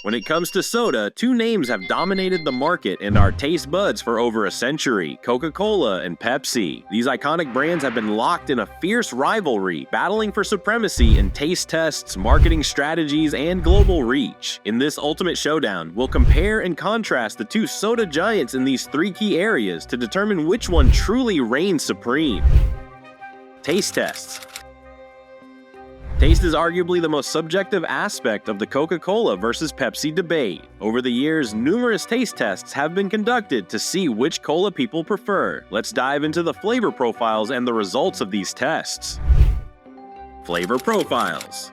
When it comes to soda, two names have dominated the market and our taste buds for over a century: Coca-Cola and Pepsi. These iconic brands have been locked in a fierce rivalry, battling for supremacy in taste tests, marketing strategies, and global reach. In this ultimate showdown, we'll compare and contrast the two soda giants in these three key areas to determine which one truly reigns supreme. Taste tests. Taste is arguably the most subjective aspect of the Coca-Cola versus Pepsi debate. Over the years, numerous taste tests have been conducted to see which cola people prefer. Let's dive into the flavor profiles and the results of these tests. Flavor profiles.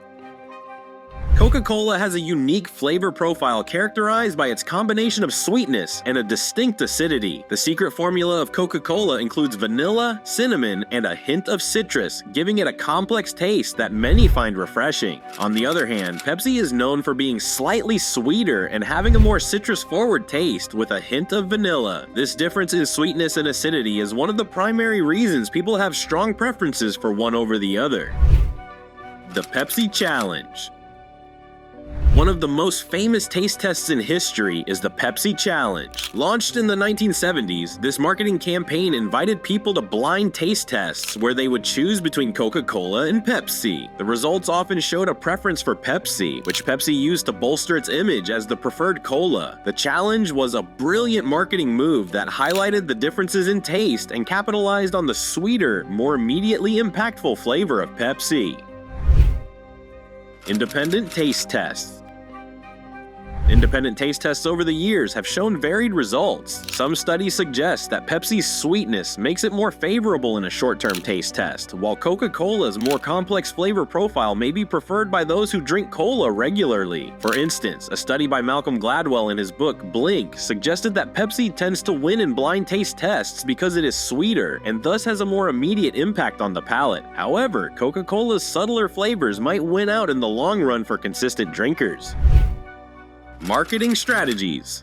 Coca-Cola has a unique flavor profile characterized by its combination of sweetness and a distinct acidity. The secret formula of Coca-Cola includes vanilla, cinnamon, and a hint of citrus, giving it a complex taste that many find refreshing. On the other hand, Pepsi is known for being slightly sweeter and having a more citrus-forward taste with a hint of vanilla. This difference in sweetness and acidity is one of the primary reasons people have strong preferences for one over the other. The Pepsi Challenge. One of the most famous taste tests in history is the Pepsi Challenge. Launched in the 1970s, this marketing campaign invited people to blind taste tests where they would choose between Coca-Cola and Pepsi. The results often showed a preference for Pepsi, which Pepsi used to bolster its image as the preferred cola. The challenge was a brilliant marketing move that highlighted the differences in taste and capitalized on the sweeter, more immediately impactful flavor of Pepsi. Independent taste tests. Independent taste tests over the years have shown varied results. Some studies suggest that Pepsi's sweetness makes it more favorable in a short-term taste test, while Coca-Cola's more complex flavor profile may be preferred by those who drink cola regularly. For instance, a study by Malcolm Gladwell in his book Blink suggested that Pepsi tends to win in blind taste tests because it is sweeter and thus has a more immediate impact on the palate. However, Coca-Cola's subtler flavors might win out in the long run for consistent drinkers. Marketing strategies.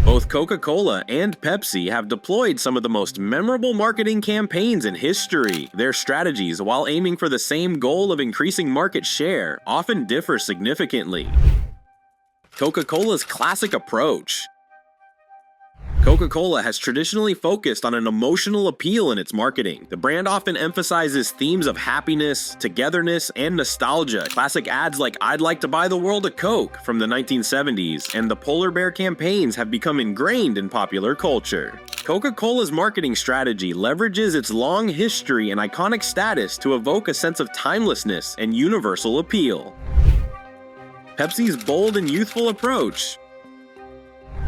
Both Coca-Cola and Pepsi have deployed some of the most memorable marketing campaigns in history. Their strategies, while aiming for the same goal of increasing market share, often differ significantly. Coca-Cola's classic approach. Coca-Cola has traditionally focused on an emotional appeal in its marketing. The brand often emphasizes themes of happiness, togetherness, and nostalgia. Classic ads like "I'd like to buy the world a Coke" from the 1970s and the Polar Bear campaigns have become ingrained in popular culture. Coca-Cola's marketing strategy leverages its long history and iconic status to evoke a sense of timelessness and universal appeal. Pepsi's bold and youthful approach.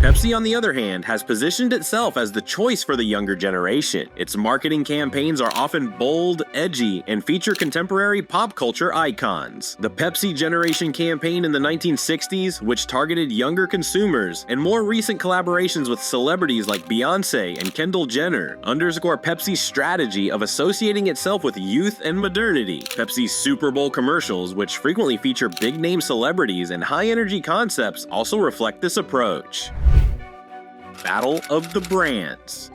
Pepsi, on the other hand, has positioned itself as the choice for the younger generation. Its marketing campaigns are often bold, edgy, and feature contemporary pop culture icons. The Pepsi Generation campaign in the 1960s, which targeted younger consumers, and more recent collaborations with celebrities like Beyoncé and Kendall Jenner, underscore Pepsi's strategy of associating itself with youth and modernity. Pepsi's Super Bowl commercials, which frequently feature big-name celebrities and high-energy concepts, also reflect this approach. Battle of the Brands.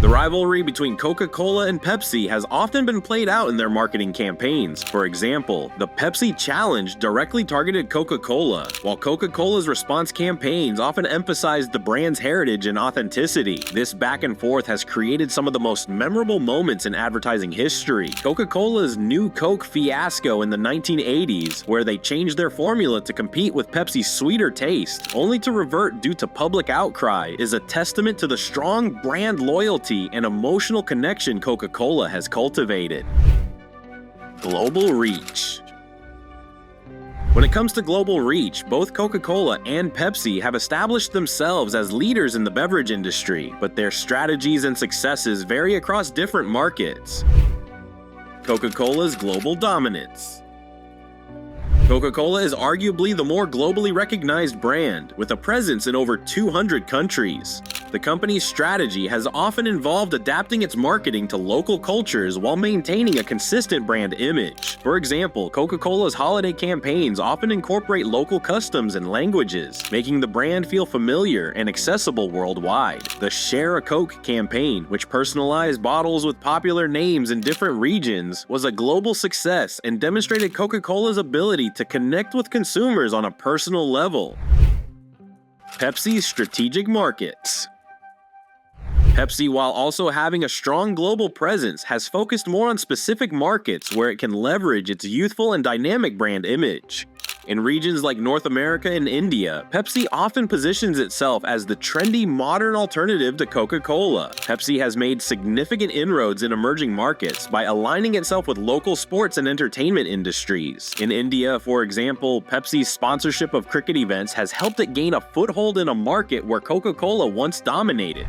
The rivalry between Coca-Cola and Pepsi has often been played out in their marketing campaigns. For example, the Pepsi Challenge directly targeted Coca-Cola, while Coca-Cola's response campaigns often emphasized the brand's heritage and authenticity. This back and forth has created some of the most memorable moments in advertising history. Coca-Cola's New Coke fiasco in the 1980s, where they changed their formula to compete with Pepsi's sweeter taste, only to revert due to public outcry, is a testament to the strong brand loyalty and emotional connection Coca-Cola has cultivated. Global reach. When it comes to global reach, both Coca-Cola and Pepsi have established themselves as leaders in the beverage industry, but their strategies and successes vary across different markets. Coca-Cola's global dominance. Coca-Cola is arguably the more globally recognized brand, with a presence in over 200 countries. The company's strategy has often involved adapting its marketing to local cultures while maintaining a consistent brand image. For example, Coca-Cola's holiday campaigns often incorporate local customs and languages, making the brand feel familiar and accessible worldwide. The Share a Coke campaign, which personalized bottles with popular names in different regions, was a global success and demonstrated Coca-Cola's ability to connect with consumers on a personal level. Pepsi's strategic markets. Pepsi, while also having a strong global presence, has focused more on specific markets where it can leverage its youthful and dynamic brand image. In regions like North America and India, Pepsi often positions itself as the trendy modern alternative to Coca-Cola. Pepsi has made significant inroads in emerging markets by aligning itself with local sports and entertainment industries. In India, for example, Pepsi's sponsorship of cricket events has helped it gain a foothold in a market where Coca-Cola once dominated.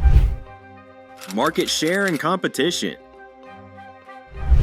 Market share and competition.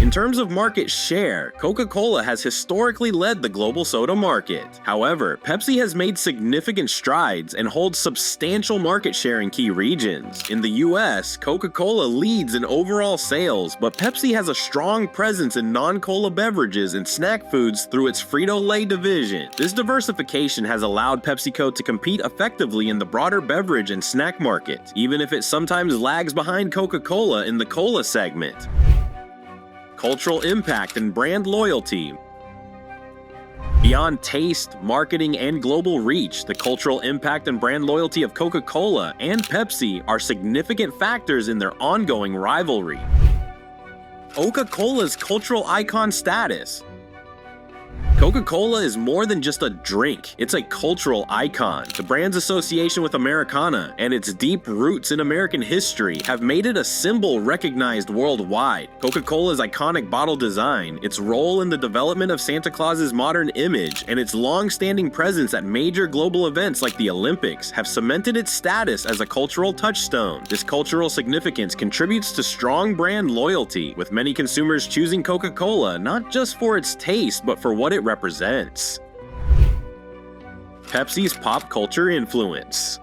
In terms of market share, Coca-Cola has historically led the global soda market. However, Pepsi has made significant strides and holds substantial market share in key regions. In the US, Coca-Cola leads in overall sales, but Pepsi has a strong presence in non-cola beverages and snack foods through its Frito-Lay division. This diversification has allowed PepsiCo to compete effectively in the broader beverage and snack market, even if it sometimes lags behind Coca-Cola in the cola segment. Cultural impact and brand loyalty. Beyond taste, marketing, and global reach, the cultural impact and brand loyalty of Coca-Cola and Pepsi are significant factors in their ongoing rivalry. Coca-Cola's cultural icon status. Coca-Cola is more than just a drink, it's a cultural icon. The brand's association with Americana and its deep roots in American history have made it a symbol recognized worldwide. Coca-Cola's iconic bottle design, its role in the development of Santa Claus's modern image, and its long-standing presence at major global events like the Olympics have cemented its status as a cultural touchstone. This cultural significance contributes to strong brand loyalty, with many consumers choosing Coca-Cola not just for its taste, but for what it represents. Pepsi's pop culture influence.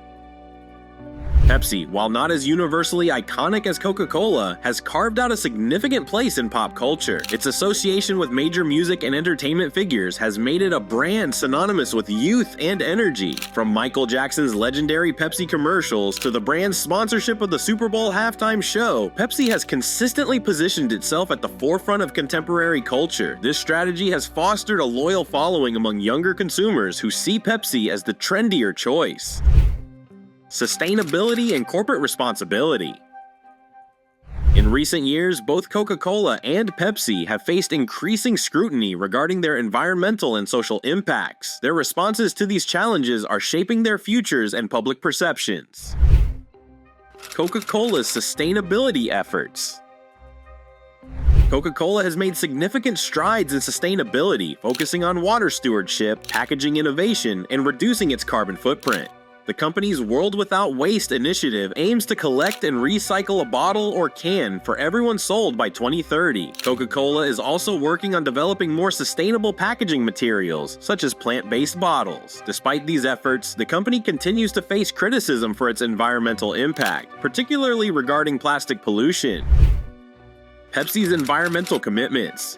Pepsi, while not as universally iconic as Coca-Cola, has carved out a significant place in pop culture. Its association with major music and entertainment figures has made it a brand synonymous with youth and energy. From Michael Jackson's legendary Pepsi commercials to the brand's sponsorship of the Super Bowl halftime show, Pepsi has consistently positioned itself at the forefront of contemporary culture. This strategy has fostered a loyal following among younger consumers who see Pepsi as the trendier choice. Sustainability and corporate responsibility. In recent years, both Coca-Cola and Pepsi have faced increasing scrutiny regarding their environmental and social impacts. Their responses to these challenges are shaping their futures and public perceptions. Coca-Cola's sustainability efforts. Coca-Cola has made significant strides in sustainability, focusing on water stewardship, packaging innovation, and reducing its carbon footprint. The company's World Without Waste initiative aims to collect and recycle a bottle or can for everyone sold by 2030. Coca-Cola is also working on developing more sustainable packaging materials, such as plant-based bottles. Despite these efforts, the company continues to face criticism for its environmental impact, particularly regarding plastic pollution. Pepsi's environmental commitments.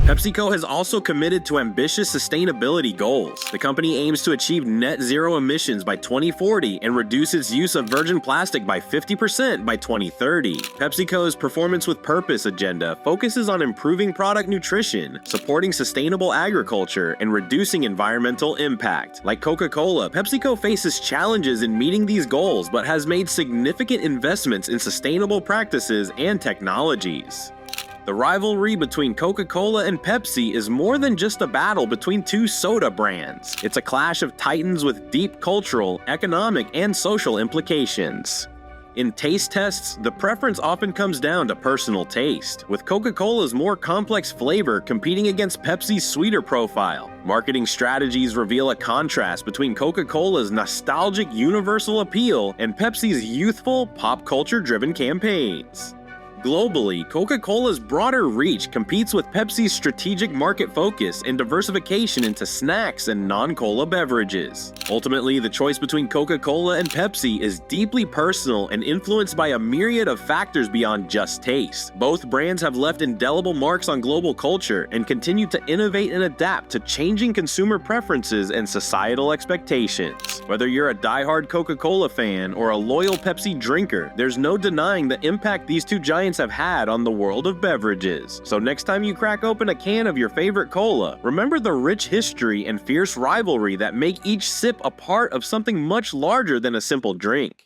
PepsiCo has also committed to ambitious sustainability goals. The company aims to achieve net zero emissions by 2040 and reduce its use of virgin plastic by 50% by 2030. PepsiCo's Performance with Purpose agenda focuses on improving product nutrition, supporting sustainable agriculture, and reducing environmental impact. Like Coca-Cola, PepsiCo faces challenges in meeting these goals but has made significant investments in sustainable practices and technologies. The rivalry between Coca-Cola and Pepsi is more than just a battle between two soda brands. It's a clash of titans with deep cultural, economic, and social implications. In taste tests, the preference often comes down to personal taste, with Coca-Cola's more complex flavor competing against Pepsi's sweeter profile. Marketing strategies reveal a contrast between Coca-Cola's nostalgic universal appeal and Pepsi's youthful, pop culture-driven campaigns. Globally, Coca-Cola's broader reach competes with Pepsi's strategic market focus and diversification into snacks and non-cola beverages. Ultimately, the choice between Coca-Cola and Pepsi is deeply personal and influenced by a myriad of factors beyond just taste. Both brands have left indelible marks on global culture and continue to innovate and adapt to changing consumer preferences and societal expectations. Whether you're a diehard Coca-Cola fan or a loyal Pepsi drinker, there's no denying the impact these two giants have had on the world of beverages. So next time you crack open a can of your favorite cola, remember the rich history and fierce rivalry that make each sip a part of something much larger than a simple drink.